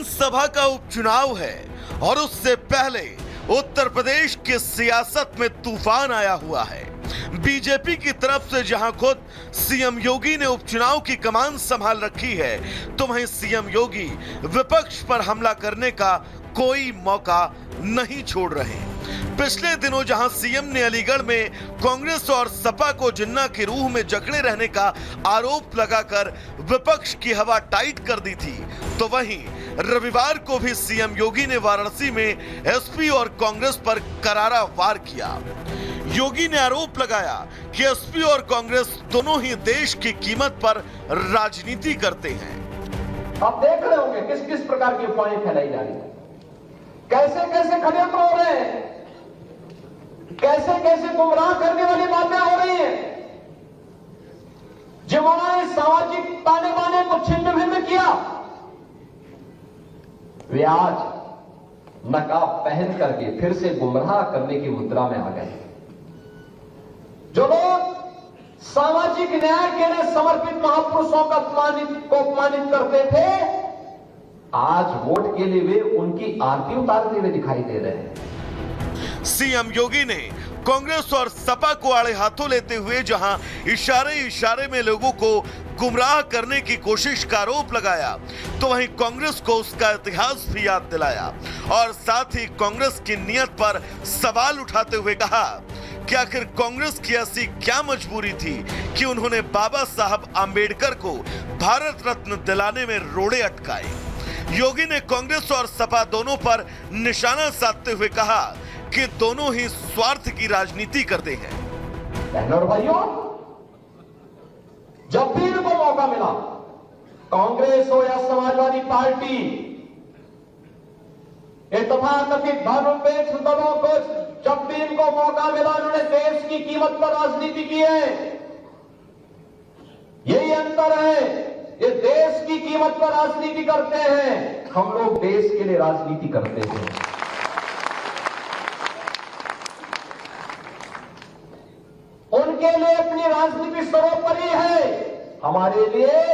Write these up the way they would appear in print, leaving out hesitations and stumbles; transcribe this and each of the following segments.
विधानसभा का उपचुनाव है और उससे पहले उत्तर प्रदेश की सियासत में तूफान आया हुआ है। बीजेपी की तरफ से जहां खुद सीएम योगी ने उपचुनाव की कमान संभाल रखी है, तो वहीं सीएम योगी विपक्ष पर हमला करने का कोई मौका नहीं छोड़ रहे। पिछले दिनों जहां सीएम ने अलीगढ़ में कांग्रेस और सपा को जिन्ना की रूह में जकड़े रहने का आरोप लगाकर विपक्ष की हवा टाइट कर दी थी, तो वहीं रविवार को भी सीएम योगी ने वाराणसी में एसपी और कांग्रेस पर करारा वार किया। योगी ने आरोप लगाया कि एसपी और कांग्रेस दोनों ही देश की कीमत पर राजनीति करते हैं। आप देख रहे होंगे किस किस प्रकार की अफवाहें फैलाई जा रही है, कैसे कैसे षड्यंत्र हो रहे हैं, कैसे कैसे गुमराह करने वाली बातें हो रही हैं। जिन्होंने सामाजिक ताने बाने को छिन्न भिन्न किया, वे आज नकाब पहन करके फिर से गुमराह करने की मुद्रा में आ गए। जो लोग सामाजिक न्याय के लिए समर्पित महापुरुषों का अपमानित करते थे, आज वोट के लिए वे उनकी आरती उतारते हुए दिखाई दे रहे हैं। सीएम योगी ने कांग्रेस और सपा को आड़े हाथों लेते हुए जहां इशारे इशारे में लोगों को गुमराह करने की कोशिश का आरोप लगाया, तो वहीं कांग्रेस को उसका इतिहास भी याद दिलाया और साथ ही कांग्रेस की नीयत पर सवाल उठाते हुए कहा कि आखिर कांग्रेस की ऐसी क्या मजबूरी थी कि उन्होंने बाबा साहब आंबेडकर को भारत रत्न दिलाने में रोड़े अटकाए। योगी ने कांग्रेस और सपा दोनों पर निशाना साधते हुए कहा कि दोनों ही स्वार्थ की राजनीति करते हैं। बहनों और भाइयों, जब भी इनको मौका मिला, कांग्रेस हो या समाजवादी पार्टी, तथाकथित धर्मनिरपेक्ष दलों को जब भी इनको मौका मिला, उन्होंने देश की कीमत पर राजनीति की है। यही अंतर है, ये देश की कीमत पर राजनीति करते हैं, हम लोग देश के लिए राजनीति करते हैं। उनके लिए अपनी राजनीति सर्वोपरि है, हमारे लिए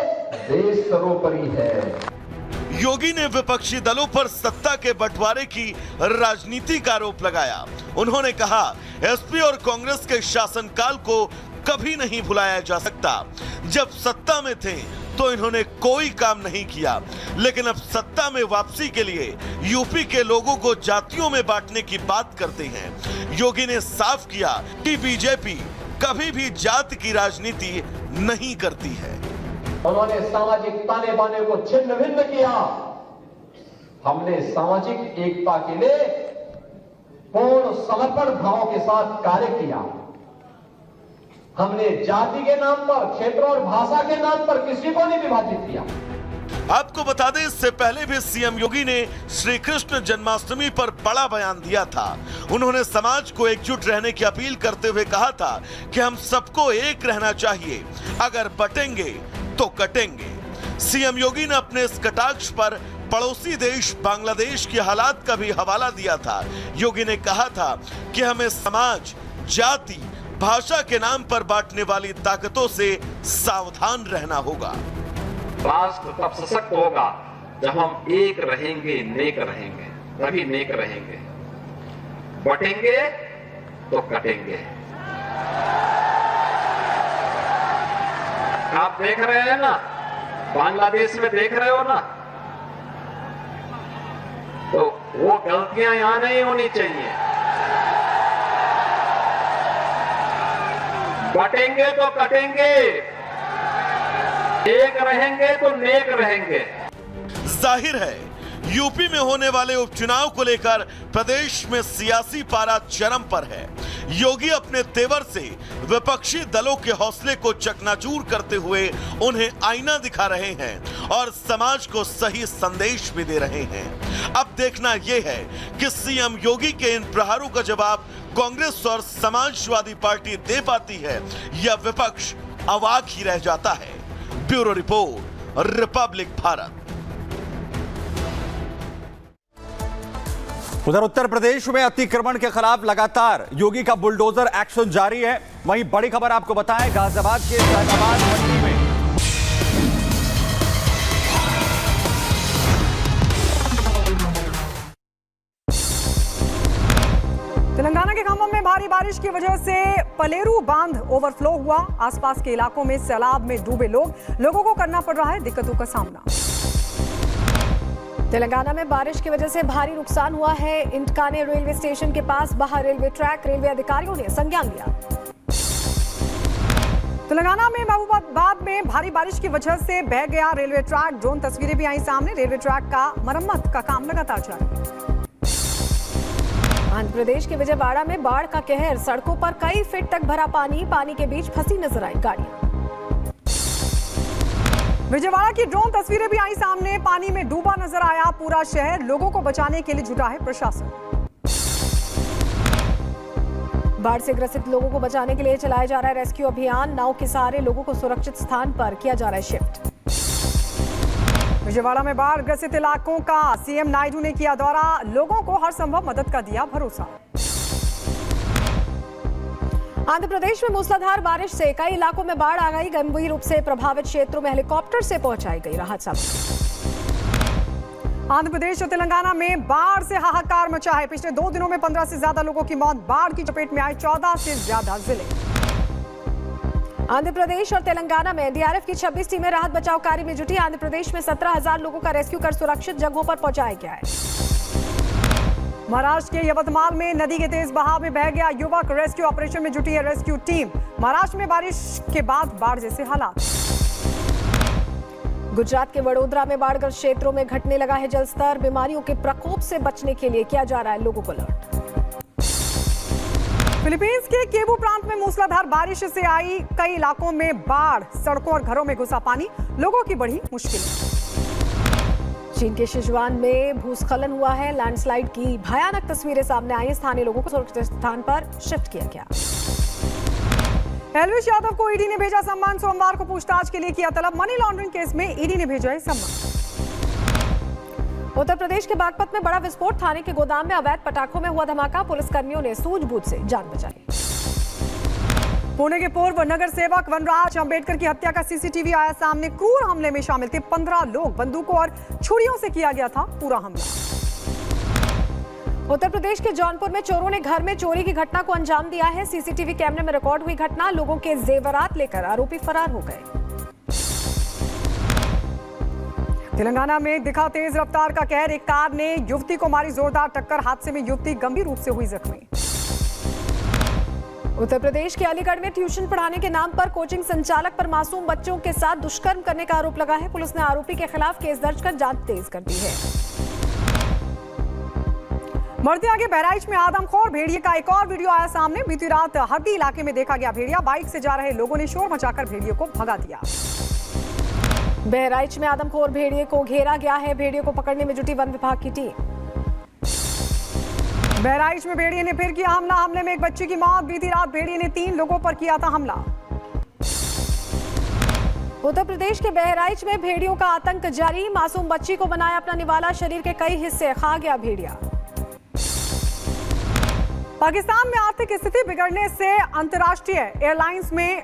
देश सर्वोपरि है। योगी ने विपक्षी दलों पर सत्ता के बंटवारे की राजनीति का आरोप लगाया। उन्होंने कहा, एसपी और कांग्रेस के शासनकाल को कभी नहीं भुलाया जा सकता। जब सत्ता में थे तो इन्होंने कोई काम नहीं किया, लेकिन अब सत्ता में वापसी के लिए यूपी के लोगों को जातियों में बांटने की बात करते हैं। योगी ने साफ किया कि बीजेपी कभी भी जाति की राजनीति नहीं करती है। उन्होंने सामाजिक ताने बाने को छिन्न भिन्न किया। हमने सामाजिक एकता के लिए पूर्ण समर्पण भाव के साथ कार्य किया। हमने जाति के नाम पर, क्षेत्र और भाषा के नाम पर किसी को नहीं विभाजित किया। आपको बता दें, इससे पहले भी सीएम योगी ने श्री कृष्ण जन्माष्टमी पर बड़ा बयान दिया था। उन्होंने समाज को एकजुट रहने की अपील करते हुए कहा था कि हम सबको एक रहना चाहिए, अगर बटेंगे तो कटेंगे। सीएम योगी ने अपने इस कटाक्ष पर पड़ोसी देश बांग्लादेश के हालात का भी हवाला दिया था। योगी ने कहा था कि हमें समाज, जाति, भाषा के नाम पर बांटने वाली ताकतों से सावधान रहना होगा। राष्ट्र तब सशक्त होगा जब हम एक रहेंगे, नेक रहेंगे, तभी नेक रहेंगे। बटेंगे तो कटेंगे। आप देख रहे हैं ना, बांग्लादेश में देख रहे हो ना, तो वो गलतियां यहां नहीं होनी चाहिए। बटेंगे तो कटेंगे, एक रहेंगे तो नेक रहेंगे। जाहिर है, यूपी में होने वाले उपचुनाव को लेकर प्रदेश में सियासी पारा चरम पर है। योगी अपने तेवर से विपक्षी दलों के हौसले को चकनाचूर करते हुए उन्हें आईना दिखा रहे हैं और समाज को सही संदेश भी दे रहे हैं। अब देखना यह है कि सीएम योगी के इन प्रहारों का जवाब कांग्रेस और समाजवादी पार्टी दे पाती है या विपक्ष अवाक ही रह जाता है। Bureau report, Republic Bharat. उधर उत्तर प्रदेश में अतिक्रमण के खिलाफ लगातार योगी का बुलडोजर एक्शन जारी है। वहीं बड़ी खबर आपको बताएं, गाजियाबाद के जैनाबाद मंडी में के खम्भम में भारी बारिश की वजह से पलेरू बांध ओवरफ्लो हुआ। आसपास के इलाकों में सैलाब में डूबे लोगों को करना पड़ रहा है दिक्कतों का सामना। तेलंगाना में बारिश की वजह से भारी नुकसान हुआ है। इंटकाने रेलवे स्टेशन के पास बहा रेलवे ट्रैक, रेलवे अधिकारियों ने संज्ञान लिया। तेलंगाना में महबूबाबाद में भारी बारिश की वजह से बह गया रेलवे ट्रैक। ड्रोन तस्वीरें भी आई सामने। रेलवे ट्रैक का मरम्मत का काम लगातार जारी। आंध्र प्रदेश के विजयवाड़ा में बाढ़ का कहर, सड़कों पर कई फीट तक भरा पानी के बीच फंसी नजर आई गाड़ियां। विजयवाड़ा की ड्रोन तस्वीरें भी आई सामने। पानी में डूबा नजर आया पूरा शहर। लोगों को बचाने के लिए जुटा है प्रशासन। बाढ़ से ग्रसित लोगों को बचाने के लिए चलाया जा रहा है रेस्क्यू अभियान। नाव के सहारे लोगों को सुरक्षित स्थान पर किया जा रहा है शिफ्ट। विजयवाड़ा में बाढ़ ग्रसित इलाकों का सीएम नायडू ने किया दौरा। लोगों को हर संभव मदद का दिया भरोसा। आंध्र प्रदेश में मूसलाधार बारिश से कई इलाकों में बाढ़ आ गई। गंभीर रूप से प्रभावित क्षेत्रों में हेलीकॉप्टर से पहुंचाई गई राहत सामग्री। आंध्र प्रदेश और तेलंगाना में बाढ़ से हाहाकार मचा है। पिछले 2 दिनों में 15 से ज्यादा लोगों की मौत। बाढ़ की चपेट में आए 14 से ज्यादा जिले। आंध्र प्रदेश और तेलंगाना में एनडीआरएफ की 26 टीमें राहत बचाव कार्य में जुटी। आंध्र प्रदेश में 17,000 लोगों का रेस्क्यू कर सुरक्षित जगहों पर पहुंचाया गया है। महाराष्ट्र के यवतमाल में नदी के तेज बहाव में बह गया युवक। रेस्क्यू ऑपरेशन में जुटी है रेस्क्यू टीम। महाराष्ट्र में बारिश के बाद बाढ़ जैसे हालात। गुजरात के वडोदरा में बाढ़ग्रस्त क्षेत्रों में घटने लगा है जलस्तर। बीमारियों के प्रकोप से बचने के लिए किया जा रहा है लोगों को अलर्ट। फिलीपींस के केबू प्रांत में मूसलाधार बारिश से आई कई इलाकों में बाढ़। सड़कों और घरों में घुसा पानी। लोगों की बढ़ी मुश्किल। चीन के सिचुआन में भूस्खलन हुआ है। लैंडस्लाइड की भयानक तस्वीरें सामने आई। स्थानीय लोगों को सुरक्षित स्थान पर शिफ्ट किया गया। एलविश यादव को ईडी ने भेजा सम्मान। सोमवार को पूछताछ के लिए किया तलब। मनी लॉन्ड्रिंग केस में ईडी ने भेजा है सम्मान। उत्तर प्रदेश के बागपत में बड़ा विस्फोट। थाने के गोदाम में अवैध पटाखों में हुआ धमाका। पुलिसकर्मियों ने सूझबूझ से जान बचाई। पुणे के पूर्व नगर सेवक वनराज अंबेडकर की हत्या का सीसीटीवी आया सामने। क्रूर हमले में शामिल थे 15 लोग। बंदूकों और छुरियों से किया गया था पूरा हमला। उत्तर प्रदेश के जौनपुर में चोरों ने घर में चोरी की घटना को अंजाम दिया है। सीसीटीवी कैमरे में रिकॉर्ड हुई घटना। लोगों के जेवरात लेकर आरोपी फरार हो गए। तेलंगाना में दिखा तेज रफ्तार का कहर। एक कार ने युवती को मारी जोरदार टक्कर। हादसे में युवती गंभीर रूप से हुई जख्मी। उत्तर प्रदेश के अलीगढ़ में ट्यूशन पढ़ाने के नाम पर कोचिंग संचालक पर मासूम बच्चों के साथ दुष्कर्म करने का आरोप लगा है। पुलिस ने आरोपी के खिलाफ केस दर्ज कर जांच तेज कर दी है। बढ़ते आगे बहराइच में आदमखोर भेड़िए का एक और वीडियो आया सामने। बीती रात हड्डी इलाके में देखा गया भेड़िया। बाइक से जा रहे लोगों ने शोर मचाकर भेड़िए को भगा दिया। बहराइच में आदमखोर भेड़िए को घेरा गया है। भेड़िए को पकड़ने में जुटी वन विभाग की टीम। बहराइच में भेड़िए ने फिर किया हमला। हमले में एक बच्चे की मौत। बीती रात भेड़िए ने 3 लोगों पर किया था हमला। उत्तर प्रदेश के बहराइच में भेड़ियों का आतंक जारी। मासूम बच्ची को बनाया अपना निवाला। शरीर के कई हिस्से खा गया भेड़िया। पाकिस्तान में आर्थिक स्थिति बिगड़ने से अंतर्राष्ट्रीय एयरलाइंस में